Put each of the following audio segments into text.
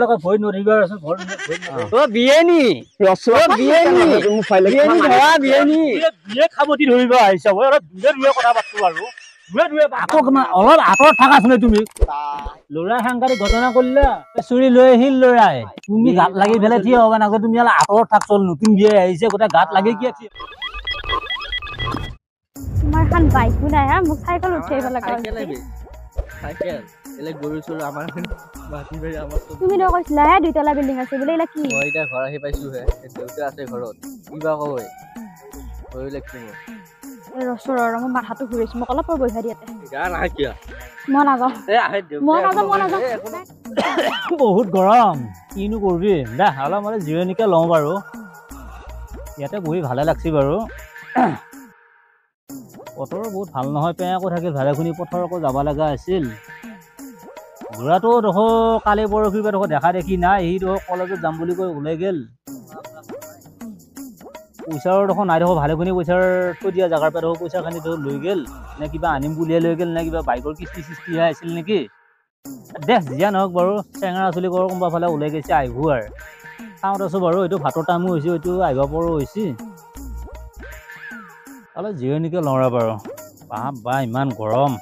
লগে ভয় নৰিবাৰ আছে ভয় ও বিয়েনি বিয়েনি বিয়েনি ধৰা বিয়েনি বিয়ে খাবতি ধৰিব আহিছা মই অলপ দুয়ে কথা পাতো আৰু দুয়ে আকৌ অলপ আঁতৰত থাকাচোন তুমি ল'ৰা সাংঘাতিক ঘটনা কৰিলা চুৰি লৈ আহিল ল'ৰাই তুমি গাত লাগি ফেলে থিয় হবা নাগো তুমি অলপ আঁতৰত থাক চল নতুন বিয়ে আহিছে গোটা গাত লাগি কি আছে তোমাৰ খান বাইকো নাই হা মোক চাইকেল উঠাইব লাগা সাইকেল এলে গৰু চৰু আমাৰ মাটি বাৰী আমাৰ তুমি ন কৈছিলা হে দুইতলা বিল্ডিং আছে বোলে এলা কি মই এটা ঘৰ আহি পাইছো হে দেউতা আছে ঘৰত কিবা কয় হৈ লাগছে মোৰ ৰসৰৰ মোৰ মাথাটো ঘূৰিছে মোক অলপ বইভা দিয়াতে গা নাই কিয়া মই নাযাওঁ এ আহে মই নাযাওঁ বহুত গৰম কিনো কৰবি দা অলপ মানে জিৰণিকে লওঁ বাৰু ইয়াতে বহি ভালে লাগছি বাৰু পথৰ বহুত ভাল নহয় পেয়াকো থাকিল ভালে শুনি পথৰ আকৌ যাব লগা আছিল ঘোঁৰাটো দেখো কালি পৰহি বা দেখো দেখা দেখি নাই সি দেখো কলেজত যাম বুলি কৈ ওলাই গেল পইচাৰ দেখো নাই দেখো ভালে শুনি পইচাৰ থৈ দিয়া জেগাৰ পৰা দেখো পইচাখিনি দেখো লৈ গেল নে কিবা আনিম বুলিয়ে লৈ গেল নে কিবা বাইকৰ কিস্তিহে আছিল নেকি দেখ যিয়া নহওক বাৰু চেঙৰা চলি কৰ কোনোবা ফালে ওলাই গৈছে আহিব আৰু চাওঁত আছো বাৰু এইটো ভাতৰ টাইমো হৈছে এইটো আহিব পৰো হৈছে অলপ জিৰণিকে লওঁ বাৰু বাপ বা ইমান গৰম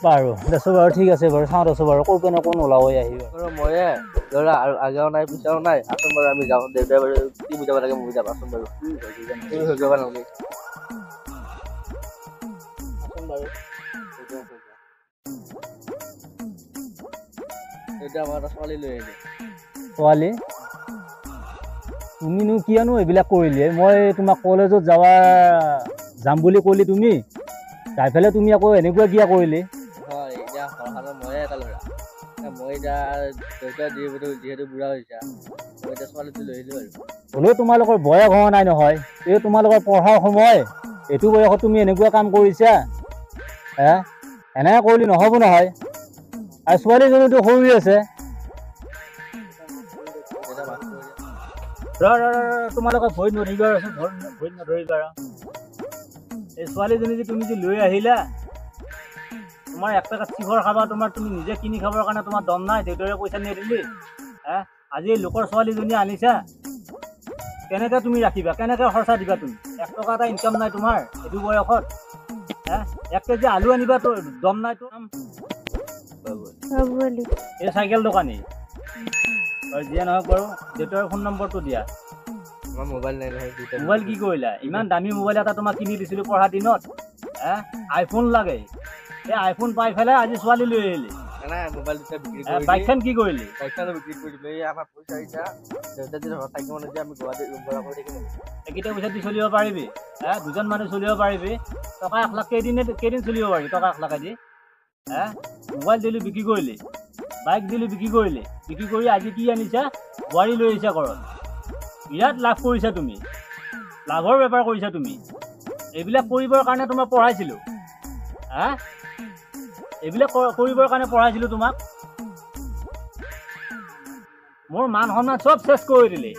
বাৰু দেছো বাৰু ঠিক আছে বাৰু চাওঁত আছো বাৰু ক'ৰ পেনে কোন ওলাব আহিব ময়ে ল'ৰা আৰু আগেও নাই পিছাও নাই আছোন বাৰু আমি যাওঁ দেউতাই বাৰু কি বুজাব লাগে মোক বুজাব আছোন বাৰু তুমি হৈ যাব নালাগে আছোন বাৰু দেউতা আমাৰ এটা ছোৱালী লৈ আহিলে ছোৱালী তুমিনো কিয়নো এইবিলাক কৰিলে মই তোমাক কলেজত যাম বুলি ক'লি তুমি যাই পেলাই তুমি আকৌ এনেকুৱা কিয়া কৰিলে হয় এতিয়া ঘৰখনৰ ময়ে এটা ল'ৰা মই এতিয়া দেউতা যিহেতু বুঢ়া হৈছে মই এতিয়া ছোৱালীটো লৈ আহিলোঁ আৰু হ'লেও তোমালোকৰ বয়স হোৱা নাই নহয় এই তোমালোকৰ পঢ়াৰ সময় এইটো বয়সত তুমি এনেকুৱা কাম কৰিছা হে এনেকৈ কৰিলে নহ'ব নহয় আৰু ছোৱালীজনীতো সৰু আছে তোমালোকে ভয় নধৰিবা ভয় নধৰিবা এই ছোৱালীজনী যে তুমি যে লৈ আহিলা তোমাৰ এক পেকেট চিখৰ খাবা তুমি নিজে কিনি খাবৰ কাৰণে তোমাৰ দম নাই দেউতাৰে পইচা নিদিলি হে আজি লোকৰ ছোৱালীজনী আনিছা কেনেকৈ তুমি ৰাখিবা কেনেকৈ খৰচা দিবা তুমি 1 টকা এটা ইনকাম নাই তোমাৰ এইটো বয়সত হে 1 কেজি আলু আনিবা তো দম নাই তো এই চাইকেল দোকানী যিয়ে নহওক বাৰু দেউতাৰ ফোন নম্বৰটো দিয়া আমাৰ মোবাইল নাই নহয় মোবাইল কি কৰিলা ইমান দামী মোবাইল এটা তোমাক কিনি দিছিলোঁ পঢ়া দিনত হে আইফোন লাগে এই আইফোন পাই পেলাই আজি ছোৱালী লৈ আহিলি নাই মোবাইল দুটা বিক্ৰী কৰি বাইকখন কি কৰিলি বাইকখনো বিক্ৰী কৰি দিলোঁ এই আমাৰ পইচা এতিয়া দেউতা যদি ঘৰত থাকিব মানে আমি গুৱাহাটীত ৰুম ভাড়া কৰি থাকিম এইকেইটা পইচা দি চলিব পাৰিবি হে দুজন মানুহ চলিব পাৰিবি টকা 1 লাখ কেইদিন চলিব পাৰিবি টকা 1 লাখ দি হে মোবাইল দিলি বিক্ৰী কৰিলি বাইক দিলি বিক্ৰী কৰিলি বিক্ৰী কৰি আজি কি আনিছা বোৱাৰী লৈ আহিছা ঘৰত বিৰাট লাভ কৰিছা তুমি লাভৰ বেপাৰ কৰিছা তুমি এইবিলাক কৰিবৰ কাৰণে তোমাক পঢ়াইছিলোঁ হা এইবিলাক কৰিবৰ কাৰণে পঢ়াইছিলোঁ তোমাক মোৰ মান সন্মান চব চেছ কৰি দিলি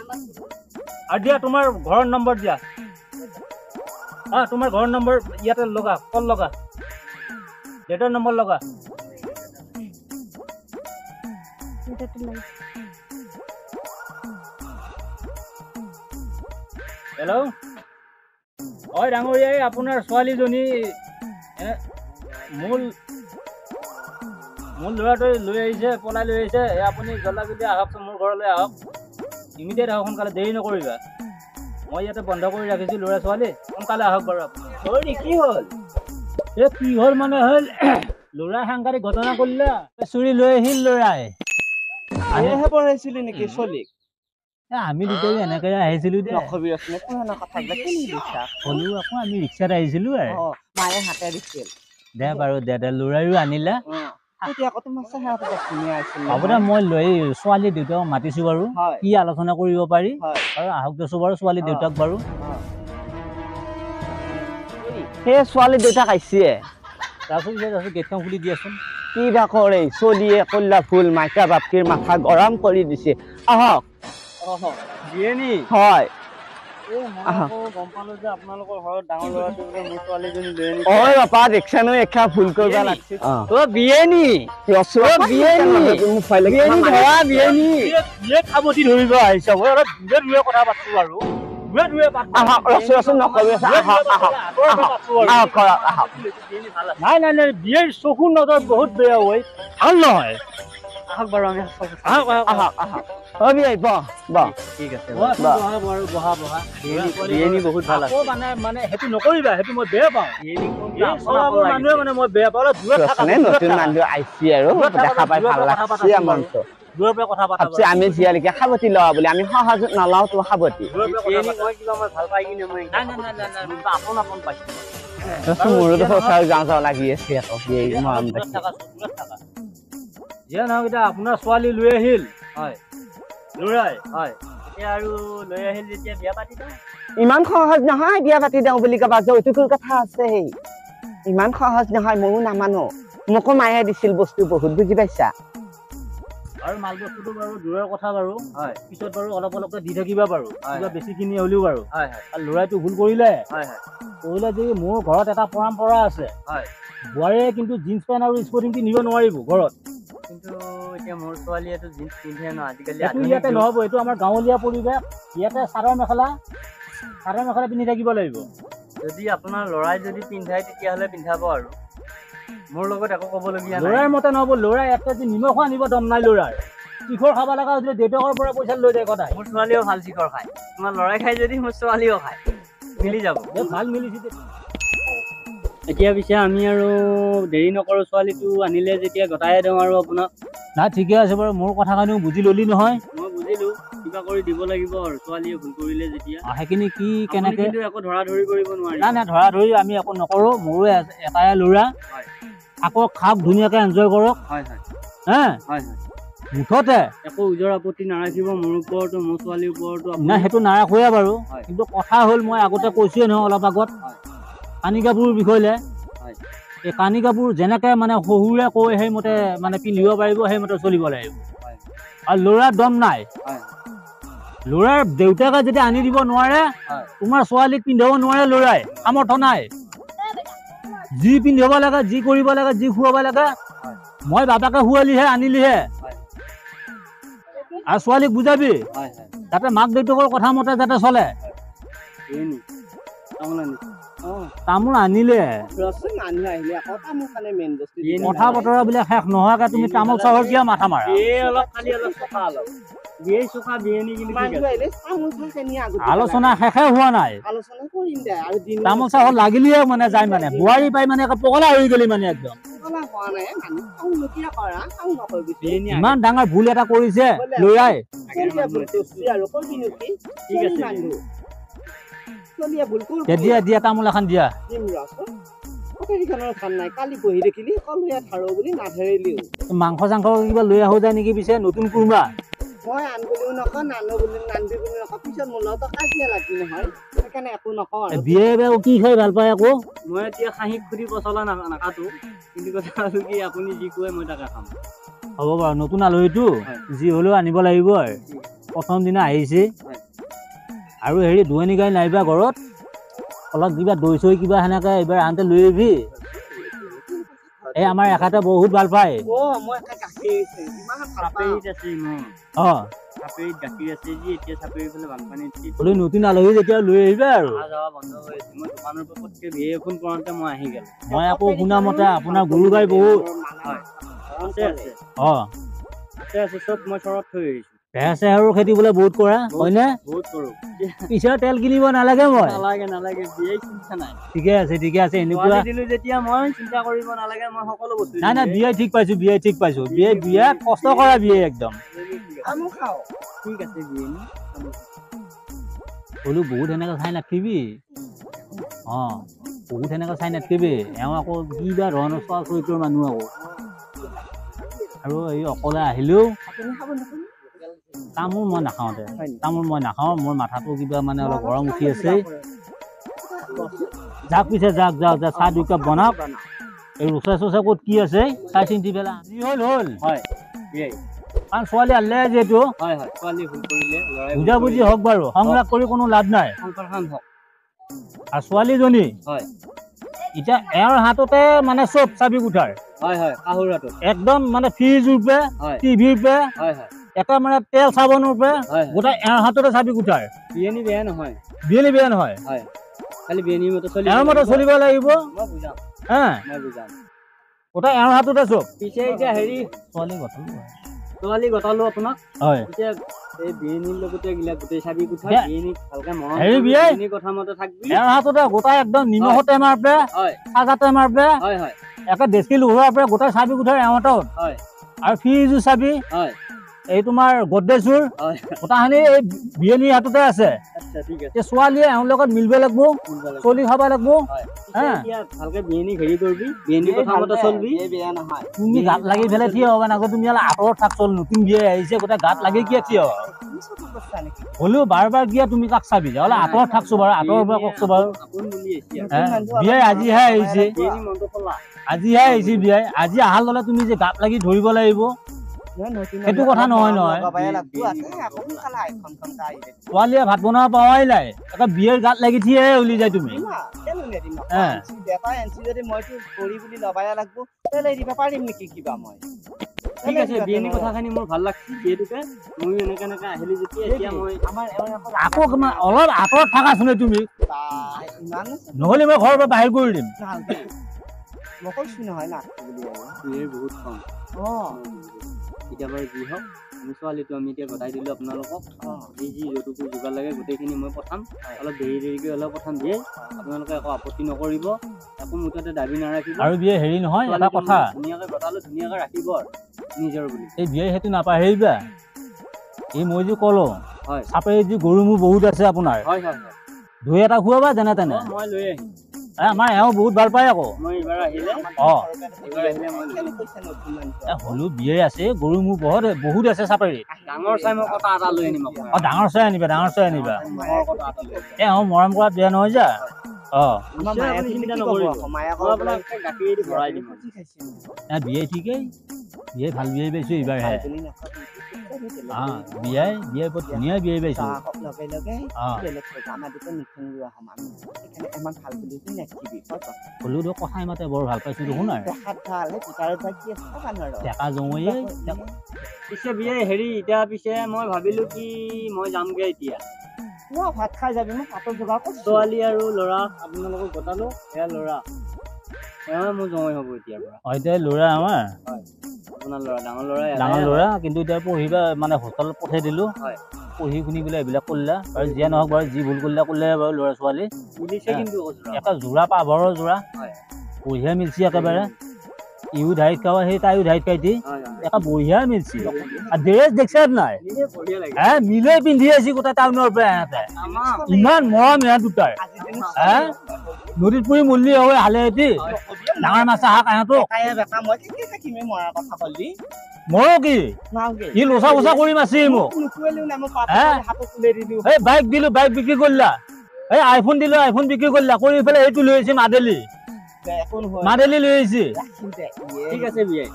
আৰু দিয়া তোমাৰ ঘৰৰ নম্বৰ দিয়া তোমাৰ ঘৰৰ নম্বৰ ইয়াতে লগা কল লগা ডেটৰ নম্বৰ লগা হেল্ল' হয় ডাঙৰীয়া আপোনাৰ ছোৱালীজনী মূল ল'ৰাটোৱে লৈ আহিছে পলাই লৈ আহিছে আপুনি জল্দি আহকচোন মোৰ ঘৰলৈ আহক ইমিডিয়েট আহক সোনকালে দেৰি নকৰিবা মই ইয়াতে বন্ধ কৰি ৰাখিছোঁ ল'ৰা ছোৱালী সোনকালে আহক বাৰু আপুনি কি হ'ল এই কি হ'ল মানে হ'ল ল'ৰা সাংঘাতিক ঘটনা কৰিলা চুৰি লৈ আহিল ল'ৰাই আমিহে পঢ়াইছিলি নেকি ছোৱালীক আমি দুটাই এনেকৈ আহিছিলোঁ দে হ'লেও আকৌ আমি ৰিক্সাত আহিছিলোঁ আৰু মায়ে হাতে দিছিল দে বাৰু দে ল'ৰাইও আনিলা হ'ব দে মই লৈ ছোৱালী দেউতাক মাতিছোঁ বাৰু কি আলোচনা কৰিব পাৰি আৰু আহক দেছো বাৰু ছোৱালী দেউতাক বাৰু সেই ছোৱালী দেউতাক আহিছে তাৰপিছত গেটখন খুলি দিয়াচোন কি বা কৰে চলিয়ে কল্লা ফুল মাইকা বাপকীৰ মাথা গৰম কৰি দিছে আহক দিয়ে নি হয় গম পালো যে আপোনালোকৰ ঘৰত ডাঙৰ ল'ৰাটো বোলে মোৰ ছোৱালীজনী লৈ আনিছে ঐ বাপা দেখছা নহয় এখা ভুল কৰিব লাগছে বিয়ে নি বিয়ে খাবতি ধৰিব আহিছ মই অলপ দূৰে কথা পাতো আৰু নাই বিয়েৰ চকুৰ নজৰ বহুত বেয়া হয় ভাল নহয় আহক বাৰু আমি ঠিক আছে বিয়ে নি বহুত ভাল আছে মানে সেইটো নকৰিবা সেইটো মই বেয়া পাওঁ মানুহে মানে মই বেয়া পাওঁ দূৰত নতুন মানুহ আহিছে আৰু দেখা পাই ভাল লাগছে মনটো দূৰৰ পৰা কথা পাতা ভাবছি আমি জীয়ালৈকে সাৱতি লোৱা বুলি আমি সহজত নলাও তো সাৱতি মোৰো যাওঁ লাগি আছে আকৌ যিয়ে নহওক এতিয়া আপোনাৰ ছোৱালী লৈ আহিল হয় ল'ৰাই হয় এতিয়া আৰু লৈ আহিল যেতিয়া বিয়া পাতি দিওঁ ইমান সহজ নহয় বিয়া পাতি দিওঁ বুলি কবা যৌতুকৰ কথা আছে ইমান সহজ নহয় ময়ো নামানো মোকো মায়ে দিছিল বস্তু বহুত বুজি পাইছা আৰু মাল বস্তুটো বাৰু দূৰৰ কথা বাৰু হয় পিছত বাৰু অলপ অলপকৈ দি থাকিবা বাৰু কিবা বেছি কিনি হ'লেও বাৰু হয় আৰু ল'ৰাইটো ভুল কৰিলে হয় কৰিলে যে মোৰ ঘৰত এটা পৰম্পৰা আছে হয় বোৱাৰীয়ে কিন্তু জিন্স পেণ্ট আৰু স্পৰ্টিং পিন্ধিব নোৱাৰিব ঘৰত কিন্তু এতিয়া মোৰ ছোৱালীয়েতো জিন্স পিন্ধে ন আজিকালি এইটো ইয়াতে নহ'ব এইটো আমাৰ গাঁৱলীয়া পৰিৱেশ ইয়াতে চাদৰ মেখেলা পিন্ধি থাকিব লাগিব যদি আপোনাৰ ল'ৰাই যদি পিন্ধাই তেতিয়াহ'লে পিন্ধাব আৰু মোৰ লগত একো ক'বলগীয়া নাই ল'ৰাৰ মতে নহ'ব ল'ৰাই এক কেজি নিমখো আনিব দম নাই ল'ৰাৰ শিখৰ খাব লগা হৈছিলে দেউতাকৰ পৰা পইচা লৈ যায় সদায় মোৰ ছোৱালীও ভাল শিখৰ খায় তোমাৰ ল'ৰাই খাই যদি মোৰ ছোৱালীও খায় মিলি যাব ভাল মিলিছে এতিয়া পিছে আমি আৰু দেৰি নকৰোঁ ছোৱালীটো আনিলে যেতিয়া গতাই দিওঁ আৰু আপোনাক নাই ঠিকে আছে বাৰু মোৰ কথাখিনিও বুজি ল'লি নহয় মই বুজিলোঁ কিবা কৰি দিব লাগিব আৰু ছোৱালীয়ে ভুল কৰিলে যেতিয়া সেইখিনি কি কেনেকৈ একো ধৰা ধৰি কৰিব নোৱাৰি নাই ধৰা ধৰি আমি একো নকৰোঁ মোৰো এটাই ল'ৰা আকৌ খাওক ধুনীয়াকৈ এনজয় কৰক হয় হা মুঠতে একো ওজৰ আপত্তি নাৰাখিব মোৰ ওপৰতো মোৰ ছোৱালীৰ ওপৰতো নাই সেইটো নাৰাখোৱে বাৰু কিন্তু কথা হ'ল মই আগতে কৈছোৱে নহয় অলপ আগত কানি কাপোৰ বিষয়লৈ এই কানি কাপোৰ যেনেকৈ মানে শহুৰে কৈ সেইমতে মানে পিন্ধিব পাৰিব সেইমতে চলিব লাগিব আৰু ল'ৰাৰ দম নাই ল'ৰাৰ দেউতাকে যদি আনি দিব নোৱাৰে তোমাৰ ছোৱালীক পিন্ধাব নোৱাৰে ল'ৰাই সামৰ্থ নাই যি পিন্ধিব লাগে যি কৰিব লাগে যি খুৱাব লাগে মই বাপাকে খুৱালিহে আনিলিহে আৰু ছোৱালীক বুজাবি যাতে মাক দেউতাকৰ কথা মতে যাতে চলে তামোল আনিলে কথা বতৰা বিলাক শেষ নোহোৱাকে তুমি তামোল চাহৰ কিয় মাথা মাৰা আলোচনা শেষে হোৱা নাই তামোল চাহৰ লাগিলেহে মানে যায় মানে বোৱাৰী পাই মানে পগলা হৈ গলি মানে একদম ইমান ডাঙৰ ভুল এটা কৰিছে ল'ৰাই দিয়া তামোল এখন দিয়া মাংস চাংস কিবা লৈ আহো যায় নেকি পিছে নতুন কুৰমা বিয়ে কি খাই ভাল পায় আকৌ মই এতিয়া খাহী খুদি পচলা নাকাটো কিন্তু কথা হ'ল কি আপুনি যি কয় মই তাকে খাম হ'ব বাৰু নতুন আলহীটো যি হ'লেও আনিব লাগিব আৰু প্ৰথম দিনা আহিছে আৰু হেৰি দুৱনি গাড়ী নাইবা ঘৰত অলপ কিবা দৈ চৈ কিবা সেনেকে এইবাৰ আনতে লৈ আহিবি এই আমাৰ এখাতে বহুত ভাল পায় নতুন আলহী যেতিয়া লৈ আহিবা আৰু মই আকৌ শুনা মতে আপোনাৰ গৰু গাই বহুত চব মই চৰত থৈ আহিছো পেহা চেহাৰো খেতি বোলে বহুত কৰা হয়নে পিছত তেল কিনিব নালাগে মই নালাগে বিয়ে চিন্তা নাই ঠিকে আছে এনেকুৱা দিলো যেতিয়া মই চিন্তা কৰিব নালাগে মই সকলো বস্তু নাই বিয়ে ঠিক পাইছো বিয়ে কষ্ট কৰা বিয়ে একদম ঠিক আছে বিয়ে বোলো বহুত সেনেকে চাই নাথাকিবি বহুত সেনেকে চাই নাথাকিবি এওঁ আকৌ কিবা ধৰণৰ চোৱা চৰিত্ৰৰ মানুহ আকৌ আৰু এই অকলে আহিলেও তামোল মই নাখাওঁ মোৰ মাথাটো কিবা মানে অলপ গৰম উঠি আছে যাক পিছে যাক চাহ 2 কাপ বনাওক এই ৰোচা চোচা ক'ত কি আছে চাই চিন্তি পেলা যি হ'ল হয় কাৰণ ছোৱালী আনিলে যিহেতু হয় হয় ছোৱালী ভুল কৰিলে ল'ৰাই বুজাবুজি হওক বাৰু সংগ্ৰাস কৰি কোনো লাভ নাই সংসাৰখন হওক আৰু ছোৱালীজনী হয় এতিয়া এওঁৰ হাততে মানে চব চাবি কোঠাৰ হয় হয় শাহুৰ হাতত একদম মানে ফ্ৰিজৰ পৰা হয় টিভিৰ পৰা হয় হয় এটা মানে তেল চাবোনৰ পৰা হয় গোটেই এওঁৰ হাততে চাবি কোঠাৰ বিয়নী বেয়া নহয় বিয়েলি বেয়া নহয় হয় খালি বিয়নীৰ মতে চলি এওঁৰ মতে চলিব লাগিব মই বুজাম হা মই বুজাম গোটেই এওঁৰ হাততে চব পিছে এতিয়া হেৰি ছোৱালী গতালো আপোনাক হয় এতিয়া এই বিয়নীৰ লগতে গিলা গোটেই চাবি কোঠা বিয়া- বিয়নীক ভালকে মৰম হেৰি কৰিবি, বিয়াই- বিয়নীৰ কথা মতে থাকবি এওঁৰ হাততে গোটাই একদম নিমখৰ টেমাৰ পৰা হয় চাজা টেমাৰ পৰা হয় হয় একে দেশী লোহাৰ পৰা গোটেই চাবি কোঠাৰ এওঁৰ হাতত হয় আৰু ফ্ৰিজৰ চাবি হয় এই তোমাৰ গডৰেজৰ হয় গোটাখিনি এই বিয়নীৰ হাততে আছে আচ্ছা ঠিক আছে এতিয়া ছোৱালীয়ে এওঁৰ লগত মিলিব লাগিব চলি খাব লাগিব হয় হা। এতিয়া ভালকে বিয়নীক হেৰি কৰিবি বিয়নীৰ কথা মতে চলবি বেয়া নহয় তুমি গাত লাগি পেলাই থিয় হবা নাকো তুমি অলপ আঁতৰত থাক চল নতুন বিয়ে আহিছে গোটেই গাত লাগি কিয় থিয় হবা? হ'লেও বাৰ বাৰ গিয়া তুমি কাক চাবি যা অলপ আঁতৰত থাকছো বাৰু আঁতৰৰ পৰা কওকছো বাৰু আপোন বুলি এতিয়া হে? বিয়াই আজিহে আহিছে বিয়নী মনটো খোলা আজিহে আহিছে বিয়াই আজি আহাৰ ললে তুমি যে গাত লাগি ধৰিব লাগিব সেইটো কথা নহয় নহয় ছোৱালীয়ে ভাত বনাব পাৱাই নাই এটা বিয়েৰ গাত লাগি থিয়ে উলি যায় তুমি ঠিক আছে বিয়নী কথাখিনি মোৰ ভাল লাগছে যিহেতুকে ময়ো এনেকে এনেকে আহিলো যেতিয়া এতিয়া মই আকৌ অলপ আঁতৰত থাকাচোন তুমি নহলে মই ঘৰৰ পৰা বাহিৰ কৰি দিম বিয়েৰ বহুত কম এতিয়া বাৰু যি হওক আমি ছোৱালীটো আমি এতিয়া গতাই দিলো আপোনালোকক যি যি যৌতুকৰ যোগাৰ লাগে গোটেইখিনি মই পঠাম অলপ দেৰি দেৰিকৈ হ'লেও পঠাম দিয়ে আপোনালোকে একো আপত্তি নকৰিব একো মুঠতে দাবী নাৰাখিব আৰু বিয়ে হেৰি নহয় এটা কথা ধুনীয়াকৈ গতালো ধুনীয়াকৈ ৰাখিব আৰু নিজৰ বুলি এই বিয়ে সেইটো নাপাহৰিবা এই মই যে কলো হয় চাপে যি গৰু মোৰ বহুত আছে আপোনাৰ হয় হয় হয় দুই এটা খুৱাবা যেনে তেনে মই লৈ আহিম আমাৰ এওঁ বহুত ভাল পায় আকৌ মই এইবাৰ আহিলে মই লৈ আহিম। হ'লেও বিয়ে আছে গৰু মোৰ বহুত আছে চাপেৰিত ডাঙৰ চাই মই কটা এটা লৈ আনিম আপোনাক ডাঙৰ চাই আনিবা মহৰ কটা এটা লৈ আহিম। এওঁ মৰম কৰাত বেয়া নহয় যা নিশ্চয় আপুনি চিন্তা নকৰিব মই আপোনাক গাখীৰেদি ভৰাই দিম বিয়ে ঠিকেই বিয়ে ভাল বিয়ে পাইছো এইবাৰহে বিয়ে বৰ ধুনীয়া বিয়ে পাইছো হ'লেও কথাই মাতে বৰ ভাল পাইছো দেখোন আৰু ডেকা জমৈয়ে পিছে বিয়ে হেৰি এতিয়া পিছে মই ভাবিলো কি মই যামগে এতিয়া ভাত খাই যাবি মই পাতৰ যোগাৰ কৰিছো ছোৱালী আৰু ল'ৰা আপোনালোকক গতালো এয়া ল'ৰা এওঁ মোৰ জমৈ হ'ব এতিয়াৰ পৰা এতিয়া ল'ৰা আমাৰ আপোনাৰ ল'ৰা ডাঙৰ ল'ৰা ডাঙৰ ল'ৰা কিন্তু এতিয়া পঢ়িবা মানে হোষ্টেলত পঠাই দিলো হয় পঢ়ি শুনি পেলাই এইবিলাক কৰিলা আৰু যিয়ে নহওক বাৰু যি ভুল কৰিলে বাৰু ল'ৰা ছোৱালী মিলিছে কিন্তু এটা যোৰা পাভৰৰ যোৰা হয় বঢ়িয়া মিলছি একেবাৰে ইও ধাইত খাৱা সেই তাইও ধাইত খাইতি এটা বঢ়িয়া মিলছি আৰু ড্ৰেছ দেখছে নাই বঢ়িয়া লাগে মিলে পিন্ধি আহিছে গোটেই টাউনৰ পৰা ইহঁতে ইমান মৰম ইহঁত দুটাৰ নদীত পৰি মল্লি হয় হালে এটি ডাঙৰ মাছ শাক ইহঁতক মৰো কি ই লোচা মোচা কৰি মাছি মোক এই বাইক দিলো বাইক বিক্ৰী কৰিলা এই আইফোন দিলো আইফোন বিক্ৰী কৰিলা কৰি পেলাই এইটো লৈ আহিছে মাদেলি লৈ আহিছে ঠিক আছে বিয়ে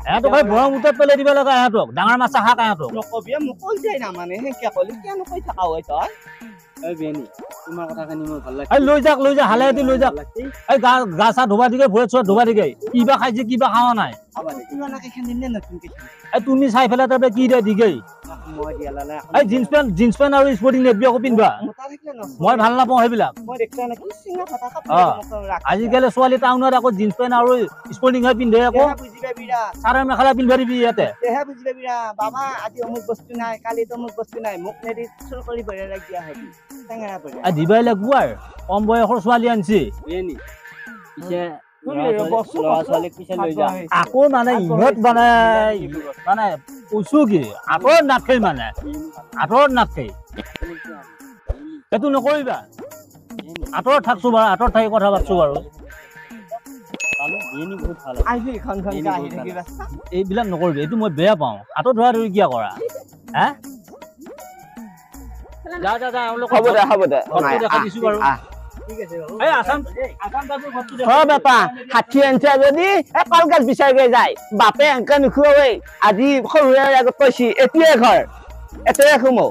ইহঁতক এই ব্ৰহ্মপুত্ৰত পেলাই দিব লগা ইহঁতক ডাঙৰ মাছ শাক ইহঁতক বিয়েনী তোমাৰ কথাখিনি মোৰ ভাল এই লৈ যাক হালে এটি লৈ যাক লাগিছে এই গা চা ধুবা দিকে ভৰিত চৰত ধুবা দিকে কিবা খাইছে কিবা খাৱা নাই এই তুমি চাই পেলাই তাৰপৰা কি দিয়া দিগেই এই জিন্স পেণ্ট আৰু স্পৰ্টিং নেটবি আকৌ পিন্ধবা মই ভাল নাপাওঁ সেইবিলাক আজিকালি ছোৱালী টাউনত আকৌ জিন্স পেণ্ট আৰু স্পৰ্টিং হে পিন্ধে আকৌ চাদৰ মেখেলা পিন্ধবা দিবি ইয়াতে দিবাই লাগিব আৰু কম বয়সৰ ছোৱালী আনছি বিয়েনী পিছে ল'ৰা ছোৱালীক পিছে লৈ যাম আকৌ মানে ইহঁত মানে কৈছো কি আঁতৰত নাথাকে মানে আঁতৰত নাথাকে সেইটো নকৰিবা আঁতৰত থাকছো বাৰু আঁতৰত থাকি কথা পাতছো বাৰু বিয়েনী বহুত ভাল এইবিলাক নকৰিবি এইটো মই বেয়া পাওঁ আঁতৰত ধৰা ধৰি কিয় কৰা হা যা হ'ব দে দেখা দিছো বাৰু এই আসাম টাইপৰ ঘৰটো অ বেপা 60 আনছে যদি কলগছ বিচাৰি যায় বাপে এংকা নুখুৱাই আজি সৰুৰে আগত কৈছি এতিয়াই ঘৰ এতিয়াই সোমো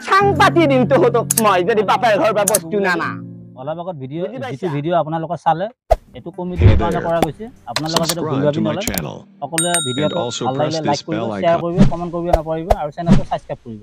চাং পাতি দিম তহঁতক মই যদি বাপেৰ ঘৰ বা বস্তু নানা অলপ আগত ভিডিঅ' বুজি পাইছা? যিটো ভিডিঅ' আপোনালোকে চালে এইটো কমিটিৰ কাৰণে কৰা গৈছে আপোনালোকে যদি ভুল Subscribe ভাবি to my নলয় channel সকলোৱে ভিডিঅ'টো also ভাল press লাগিলে this লাইক কৰিব bell শ্বেয়াৰ icon. কৰিব কমেণ্ট কৰিব নাপাহৰিব আৰু চেনেলটো ছাবস্ক্ৰাইব কৰিব